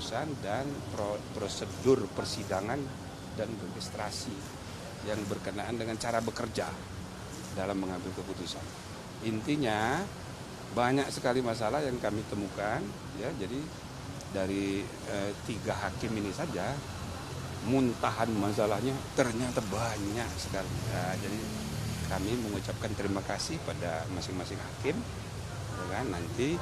keputusan dan prosedur persidangan dan registrasi yang berkenaan dengan cara bekerja dalam mengambil keputusan. Intinya banyak sekali masalah yang kami temukan, ya. Jadi dari 3 hakim ini saja muntahan masalahnya ternyata banyak sekali. Ya, jadi kami mengucapkan terima kasih pada masing-masing hakim, ya kan? Nanti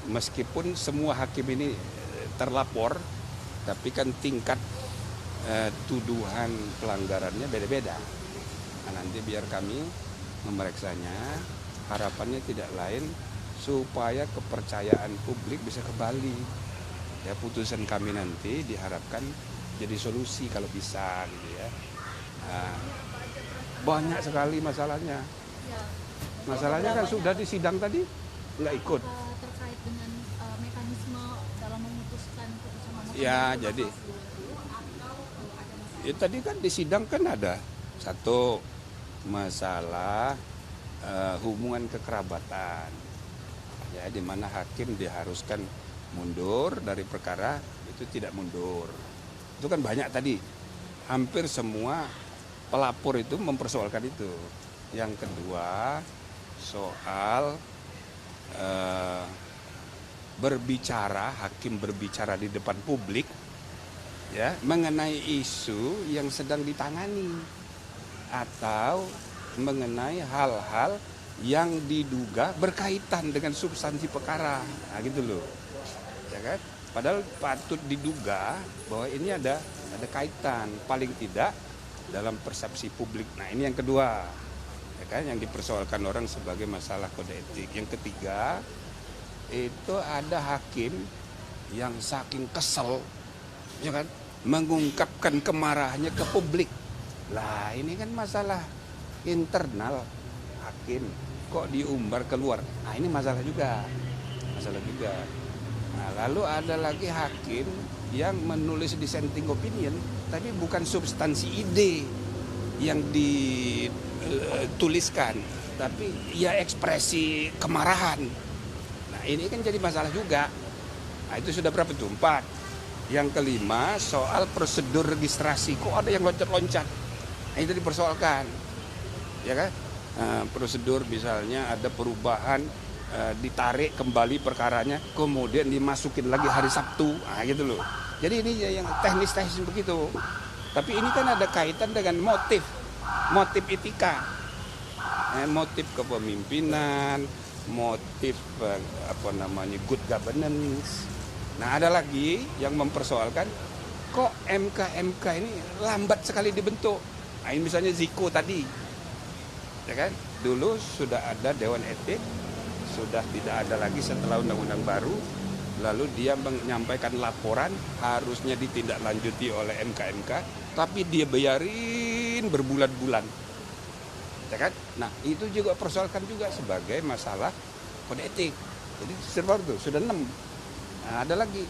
meskipun semua hakim ini terlapor, tapi kan tingkat tuduhan pelanggarannya beda-beda. Nah, nanti biar kami memeriksanya, harapannya tidak lain supaya kepercayaan publik bisa kembali. Ya, putusan kami nanti diharapkan jadi solusi kalau bisa, gitu ya. Nah, banyak sekali masalahnya. Masalahnya kan sudah di sidang tadi nggak ikut. Terkait dengan mekanisme dalam memutuskan putusan nomor Ya, jadi tadi kan di sidang kan ada satu masalah hubungan kekerabatan, ya, di mana hakim diharuskan mundur dari perkara itu tidak mundur. Itu kan banyak tadi, hampir semua pelapor itu mempersoalkan itu. Yang kedua soal hakim berbicara di depan publik, ya, mengenai isu yang sedang ditangani atau mengenai hal-hal yang diduga berkaitan dengan substansi perkara, nah, gitu loh, ya kan? Padahal patut diduga bahwa ini ada kaitan paling tidak dalam persepsi publik. Nah, ini yang kedua, ya kan, yang dipersoalkan orang sebagai masalah kode etik. Yang ketiga itu ada hakim yang saking kesel, ya kan, mengungkapkan kemarahannya ke publik. Lah, ini kan masalah internal hakim, kok diumbar keluar. Nah, ini masalah juga. Nah, lalu ada lagi hakim yang menulis dissenting opinion, tapi bukan substansi ide yang dituliskan, tapi ya ekspresi kemarahan. Nah, ini kan jadi masalah juga. Nah, itu sudah berapa tuh? 4. Yang kelima soal prosedur registrasi, kok ada yang loncat-loncat. Nah, itu dipersoalkan, ya kan? Prosedur misalnya ada perubahan, ditarik kembali perkaranya, kemudian dimasukin lagi hari Sabtu, nah, gitu loh. Jadi ini yang teknis-teknis begitu. Tapi ini kan ada kaitan dengan motif etika, motif kepemimpinan, motif good governance. Nah, ada lagi yang mempersoalkan kok MK ini lambat sekali dibentuk. Nah, ini misalnya Ziko tadi, ya kan? Dulu sudah ada Dewan Etik, sudah tidak ada lagi setelah undang-undang baru. Lalu dia menyampaikan laporan, harusnya ditindaklanjuti oleh MK, tapi dia bayarin berbulan-bulan, ya kan? Nah, itu juga persoalkan juga sebagai masalah kode etik. Jadi sudah 6. Nah, ada lagi,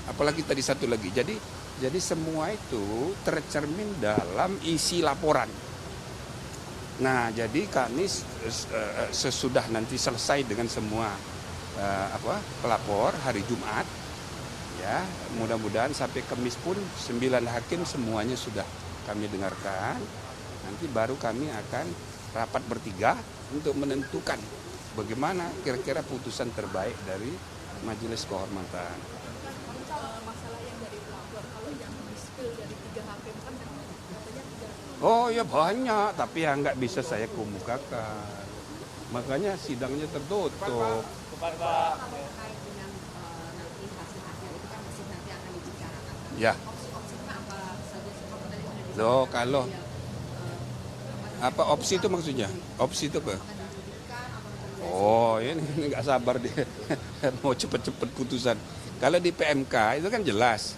apalagi tadi satu lagi. Jadi semua itu tercermin dalam isi laporan. Nah, jadi kami sesudah nanti selesai dengan semua pelapor hari Jumat, ya, mudah-mudahan sampai Kamis pun 9 hakim semuanya sudah kami dengarkan. Nanti baru kami akan rapat bertiga untuk menentukan bagaimana kira-kira putusan terbaik dari Majelis Kehormatan. masalah yang dari pelapor, kalau yang di-spill dari 3 hakim kan katanya 3. Oh ya banyak, tapi ya nggak bisa saya kemukakan. Makanya sidangnya tertutup. Terkait dengan nanti hasil-hasil itu kan masih nanti akan dibicarakan. Ya. Opsi-opsinya apa saja? Seperti tadi sudah disebutkan. Loh, kalau apa opsi itu maksudnya? Opsi itu apa? Oh, ini nggak sabar dia mau cepet-cepet putusan. Kalau di PMK itu kan jelas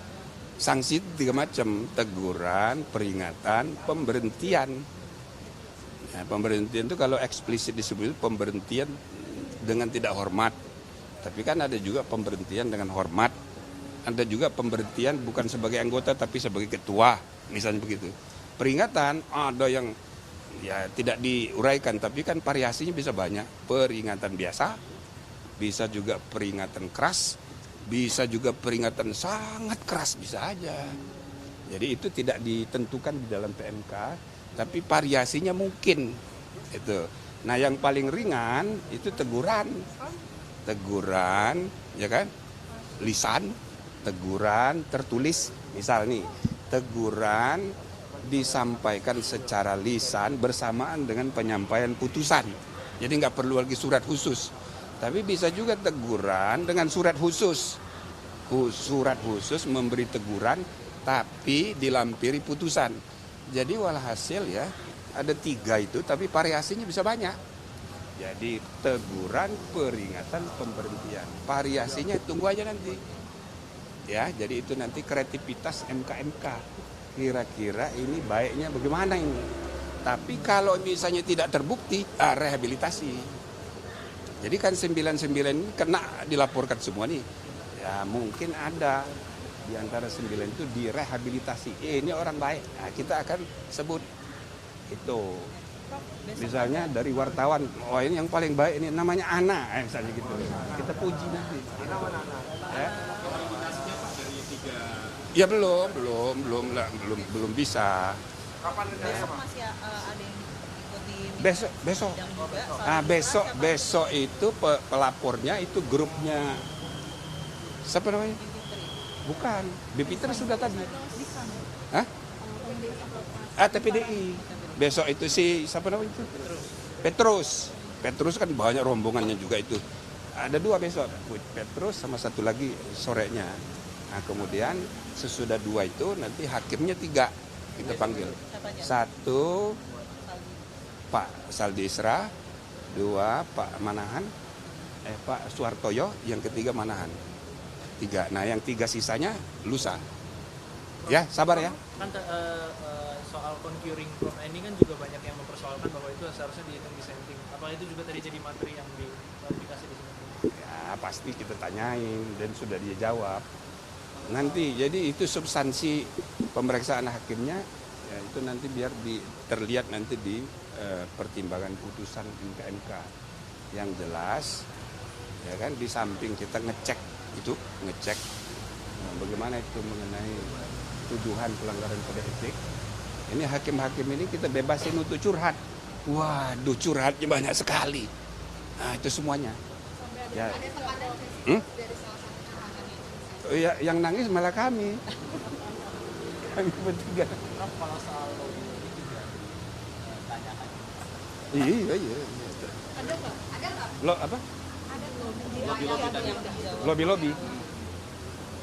sanksi 3 macam: teguran, peringatan, pemberhentian. Nah, pemberhentian itu kalau eksplisit disebut pemberhentian dengan tidak hormat. Tapi kan ada juga pemberhentian dengan hormat. Ada juga pemberhentian bukan sebagai anggota tapi sebagai ketua, misalnya begitu. Peringatan ada yang ya tidak diuraikan, tapi kan variasinya bisa banyak. Peringatan biasa, bisa juga peringatan keras, bisa juga peringatan sangat keras, bisa aja. Jadi itu tidak ditentukan di dalam PMK, tapi variasinya mungkin itu. Nah yang paling ringan itu teguran, ya kan, lisan, teguran tertulis, misal nih, teguran disampaikan secara lisan bersamaan dengan penyampaian putusan. Jadi nggak perlu lagi surat khusus. Tapi bisa juga teguran dengan surat khusus. Surat khusus memberi teguran tapi dilampiri putusan. Jadi walhasil ya ada 3 itu tapi variasinya bisa banyak. Jadi teguran, peringatan, pemberhentian. Variasinya tunggu aja nanti. Ya, jadi itu nanti kreativitas MK-MK. Kira-kira ini baiknya bagaimana ini. Tapi kalau misalnya tidak terbukti, rehabilitasi. Jadi kan 99 ini kena dilaporkan semua nih. Ya mungkin ada di antara 9 itu direhabilitasi. Ini orang baik. Nah, kita akan sebut itu. Misalnya dari wartawan, oh ini yang paling baik ini namanya Ana, misalnya gitu. Kita puji nanti. Ya belum bisa. Kapan besok masih ada yang ikuti Besok. juga? Besok itu pelapornya itu grupnya siapa namanya? Bukan, Bipiter sudah tadi. Hah? TPDI. Besok itu siapa namanya itu? Petrus kan banyak rombongannya juga itu. Ada 2 besok, Petrus sama satu lagi sorenya. Nah kemudian sesudah 2 itu nanti hakimnya 3 kita panggil. 1 Pak Saldi Isra, 2 Pak Manahan, Pak Suhartoyo, yang ketiga Manahan. 3. Nah yang 3 sisanya lusa. Ya sabar ya. Kan soal concurring from ini kan juga banyak yang mempersoalkan bahwa itu seharusnya dihitung dissenting. Apakah itu juga tadi jadi materi yang diklarifikasi di sini? Ya pasti kita tanyain dan sudah dia jawab. Nanti jadi itu substansi pemeriksaan hakimnya ya itu nanti biar terlihat nanti di pertimbangan putusan MK. Yang jelas ya kan di samping kita ngecek bagaimana itu mengenai tuduhan pelanggaran kode etik. Ini hakim-hakim ini kita bebasin untuk curhat. Waduh curhatnya banyak sekali. Nah itu semuanya. Ya. Ada tekanan dari salah satu tahanan Ya, yang nangis malah kami. Kami bertiga. Prof, kalau soal lobby ini juga ditanyakan. Iya. Ada nggak? Lo apa? Ada Lobby.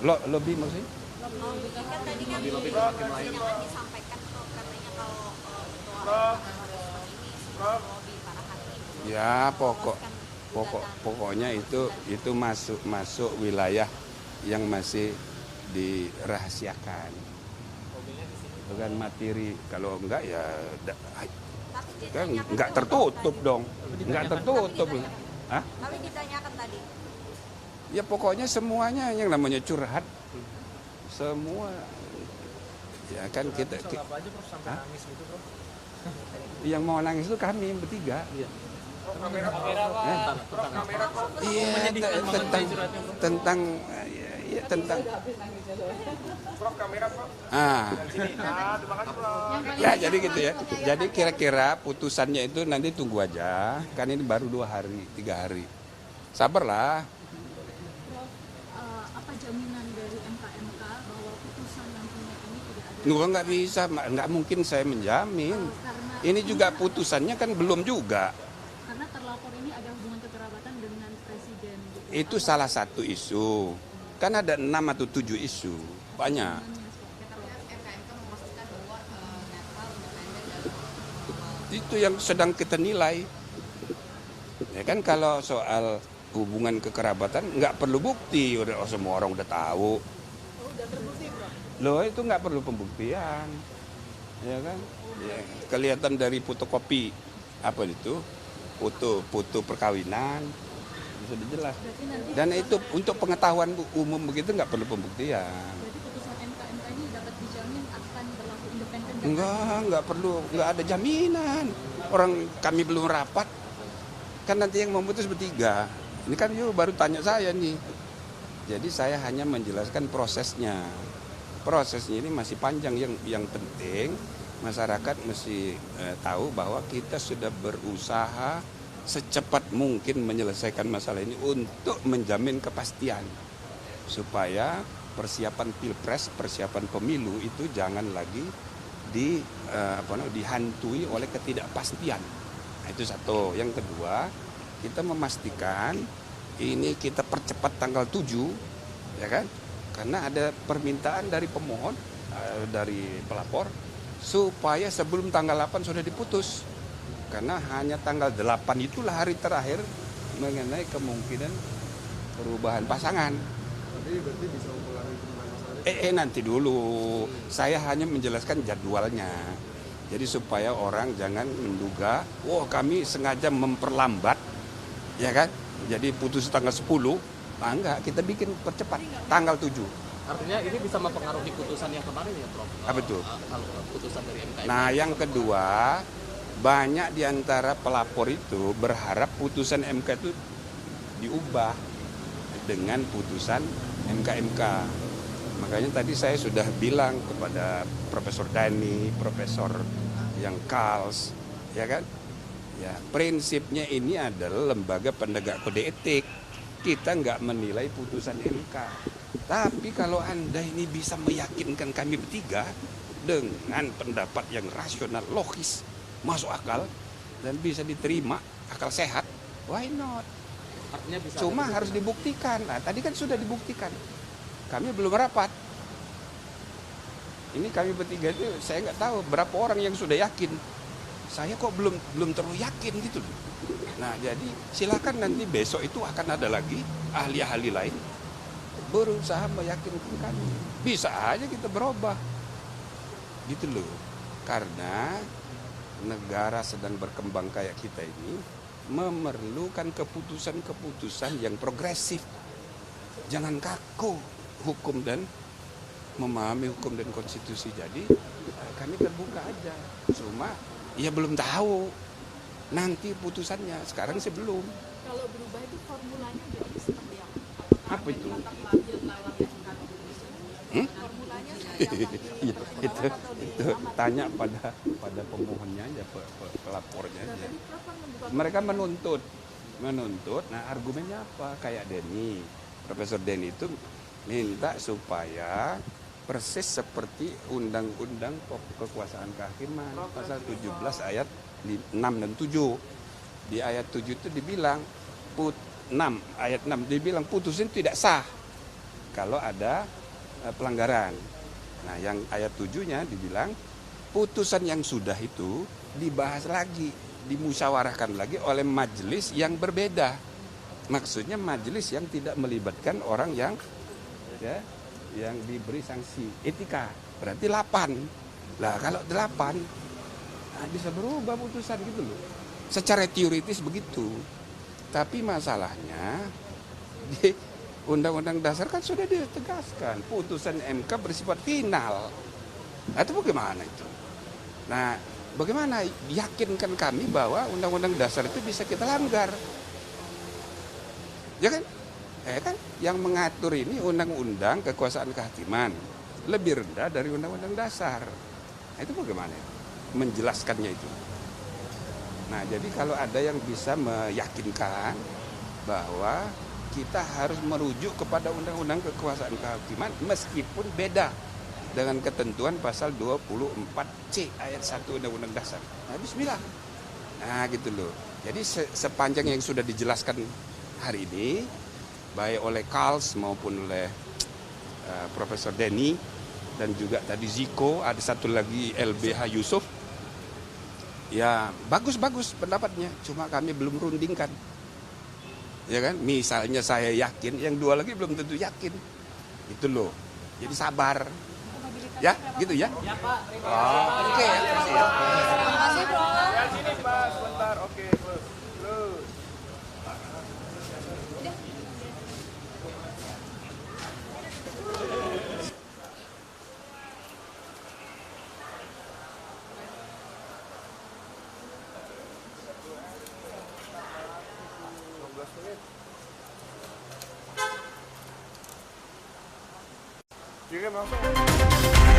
Lobby maksudnya? kan tadi kan di persidangan disampaikan tuh katanya kalau ketua ini lobby para hakim. Ya pokoknya itu masuk wilayah yang masih dirahasiakan. Bukan materi, kalau enggak ya kan enggak tertutup dong. Enggak tertutup. Hah? Tapi ditanyakan tadi. Ya pokoknya semuanya yang namanya curhat semua ya kan kita Soal apa aja Prof sampai nangis gitu Prof? yang mau nangis itu kami bertiga. Iya tentang ya jadi gitu ya. Jadi kira-kira putusannya itu nanti tunggu aja. Kan ini baru 2 hari, 3 hari. Sabarlah. Apa jaminan dari MK bahwa putusan nantinya ini tidak ada? Nggak bisa, nggak mungkin saya menjamin. Ini juga putusannya kan belum juga. Karena terlapor ini ada hubungan kekerabatan dengan presiden. Itu salah satu isu. Kan ada 6 atau 7 isu. Banyak. MKMK memastikan bahwa netral, independen dan Itu yang sedang kita nilai. Ya kan kalau soal hubungan kekerabatan nggak perlu bukti. Semua orang udah tahu. Loh itu nggak perlu pembuktian. Ya kan? Ya, kelihatan dari fotokopi apa itu? Foto perkawinan. Sudah jelas. Dan itu untuk pengetahuan umum begitu nggak perlu pembuktian. Berarti putusan MK ini dapat dijamin akan berlaku independen dan Enggak perlu, nggak ada jaminan. Orang kami belum rapat, kan nanti yang memutus bertiga. Ini kan baru tanya saya nih. Jadi saya hanya menjelaskan prosesnya. Prosesnya ini masih panjang, yang penting masyarakat mesti tahu bahwa kita sudah berusaha secepat mungkin menyelesaikan masalah ini untuk menjamin kepastian supaya persiapan pilpres, persiapan pemilu itu jangan lagi dihantui oleh ketidakpastian. Nah, itu satu. Yang kedua, kita memastikan ini kita percepat tanggal 7, ya kan? Karena ada permintaan dari pemohon, dari pelapor, supaya sebelum tanggal 8 sudah diputus. Karena hanya tanggal 8 itulah hari terakhir mengenai kemungkinan perubahan pasangan. Jadi berarti bisa mempengaruhi masalah. Nanti dulu, saya hanya menjelaskan jadwalnya. Jadi supaya orang jangan menduga, wah kami sengaja memperlambat, ya kan? Jadi putus tanggal 10, enggak, kita bikin percepat tanggal 7. Artinya ini bisa mempengaruhi putusan yang kemarin ya, Prof? Apa itu? Kalau putusan dari MK. Nah, yang kedua, banyak di antara pelapor itu berharap putusan MK itu diubah dengan putusan MK. Makanya tadi saya sudah bilang kepada Profesor Dani, Profesor yang Kals, ya kan? Ya, prinsipnya ini adalah lembaga penegak kode etik. Kita nggak menilai putusan MK. Tapi kalau Anda ini bisa meyakinkan kami bertiga dengan pendapat yang rasional, logis, masuk akal, dan bisa diterima, akal sehat, why not? Artinya bisa. Cuma harus dibuktikan. Nah, tadi kan sudah dibuktikan. Kami belum rapat. Ini kami bertiga itu saya nggak tahu berapa orang yang sudah yakin. Saya kok belum terlalu yakin gitu loh. Nah, jadi silakan nanti besok itu akan ada lagi ahli-ahli lain berusaha meyakinkan kami. Bisa aja kita berubah. Gitu loh. Karena negara sedang berkembang kayak kita ini memerlukan keputusan-keputusan yang progresif. Jangan kaku hukum dan memahami hukum dan konstitusi. Jadi kami terbuka aja. Cuma ya belum tahu nanti putusannya. Sekarang sih belum. Kalau berubah itu formulanya jadi seperti apa? Apa itu? Tetap lanjut lewat MK keputusan. Formulanya seperti apa? Ya, itu tanya pada pemohonnya aja, pelapornya aja. Tadi Prof kan membuka Mereka menuntut. Nah, argumennya apa? Kayak Denny, Profesor Denny itu minta supaya persis seperti Undang-Undang Kekuasaan Kehakiman pasal 17 ayat 6 dan 7. Di ayat 7 itu dibilang ayat 6 dibilang putusan tidak sah kalau ada pelanggaran. Nah, yang ayat 7-nya dibilang putusan yang sudah itu dibahas lagi, dimusyawarahkan lagi oleh majelis yang berbeda. Maksudnya majelis yang tidak melibatkan orang yang diberi sanksi etika. Berarti 8. Lah kalau 8 bisa berubah putusan gitu loh. Secara teoritis begitu. Tapi masalahnya di Undang-Undang Dasar kan sudah ditegaskan putusan MK bersifat final. Nah, itu bagaimana itu? Nah, bagaimana yakinkan kami bahwa Undang-Undang Dasar itu bisa kita langgar? Ya kan? Kan yang mengatur ini Undang-Undang Kekuasaan Kehakiman lebih rendah dari Undang-Undang Dasar. Nah, itu bagaimana menjelaskannya itu? Nah, jadi kalau ada yang bisa meyakinkan bahwa kita harus merujuk kepada Undang-Undang Kekuasaan Kehakiman meskipun beda dengan ketentuan pasal 24C ayat 1 Undang-Undang Dasar. Nah, bismillah. Nah, gitu loh. Jadi sepanjang yang sudah dijelaskan hari ini baik oleh Kals maupun oleh Profesor Denny dan juga tadi Ziko, ada satu lagi LBH Yusuf. Ya, bagus-bagus pendapatnya, cuma kami belum rundingkan. Ya kan? Misalnya saya yakin, yang dua lagi belum tentu yakin. Itu loh. Jadi sabar. Ya, gitu ya. Ya Pak, terima Oh, oke, terima kasih ya. Terima kasih, Prof. Ya sini Pak, sebentar. Oke, terus. Kirim langsung.